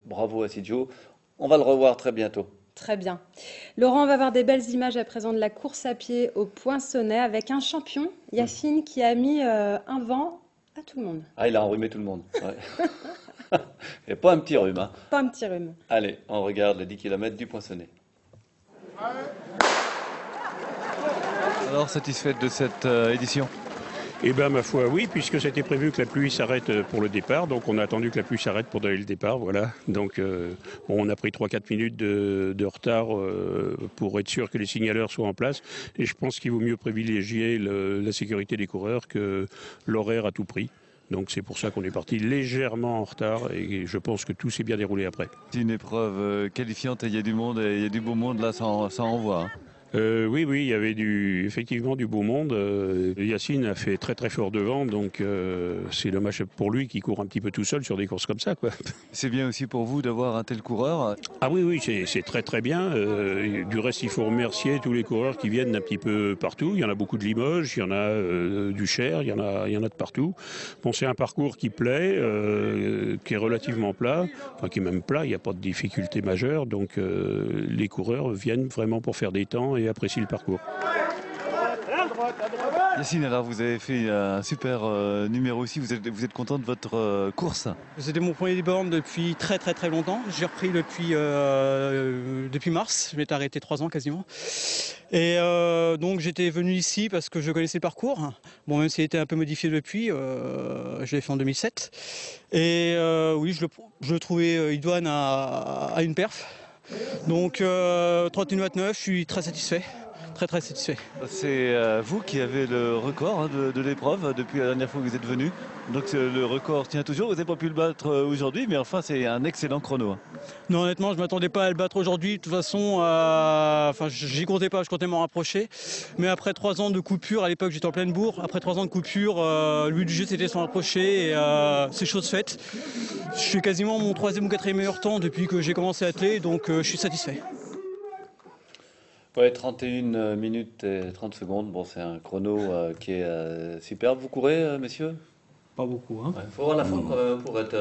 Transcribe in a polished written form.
Bravo à Sidio. On va le revoir très bientôt. Très bien. Laurent, on va voir des belles images à présent de la course à pied au Poinçonnet avec un champion, Hmm. Yacine, qui a mis un vent à tout le monde. Ah, il a enrhumé tout le monde. Ouais. Et pas un petit rhume, hein. Pas un petit rhume. Allez, on regarde les 10 kilomètres du Poinçonnet. Alors, satisfaite de cette édition? Eh bien, ma foi, oui, puisque c'était prévu que la pluie s'arrête pour le départ. Donc, on a attendu que la pluie s'arrête pour donner le départ. Voilà. Donc, bon, on a pris 3-4 minutes de retard pour être sûr que les signaleurs soient en place. Et je pense qu'il vaut mieux privilégier la sécurité des coureurs que l'horaire à tout prix. Donc, c'est pour ça qu'on est parti légèrement en retard. Et je pense que tout s'est bien déroulé après. C'est une épreuve qualifiante et il y a du monde et il y a du beau monde là, ça envoie, hein. Oui, oui, il y avait effectivement du beau monde. Yacine a fait très très fort devant, donc c'est dommage pour lui qu'il court un petit peu tout seul sur des courses comme ça, quoi. C'est bien aussi pour vous d'avoir un tel coureur. Ah oui, oui, c'est très très bien. Du reste, il faut remercier tous les coureurs qui viennent un petit peu partout. Il y en a beaucoup de Limoges, il y en a du Cher, il y en a de partout. Bon, c'est un parcours qui plaît, qui est relativement plat, enfin qui est même plat, il n'y a pas de difficulté majeure, donc les coureurs viennent vraiment pour faire des temps et apprécient le parcours. Yacine, alors vous avez fait un super numéro aussi, vous êtes content de votre course? C'était mon premier borne depuis très très très longtemps. J'ai repris depuis mars. Je m'étais arrêté 3 ans quasiment. Et donc j'étais venu ici parce que je connaissais le parcours. Bon, même s'il a été un peu modifié depuis, je l'ai fait en 2007. Et oui, je le trouvais idoine à une perf. Donc 31,29, je suis très satisfait. Très très satisfait. C'est vous qui avez le record, hein, de l'épreuve depuis la dernière fois que vous êtes venu. Donc le record tient toujours. Vous n'avez pas pu le battre aujourd'hui, mais enfin c'est un excellent chrono, hein. Non, honnêtement, je ne m'attendais pas à le battre aujourd'hui. De toute façon, j'y comptais pas, je comptais m'en rapprocher. Mais après 3 ans de coupure, à l'époque j'étais en pleine bourre, après 3 ans de coupure, le but du jeu c'était de s'en rapprocher et c'est chose faite. Je suis quasiment mon 3e ou 4e meilleur temps depuis que j'ai commencé à atteler, donc je suis satisfait. Ouais, 31 minutes et 30 secondes. Bon, c'est un chrono qui est superbe. Vous courez, messieurs? Pas beaucoup, hein. Il faut avoir la forme quand même pour être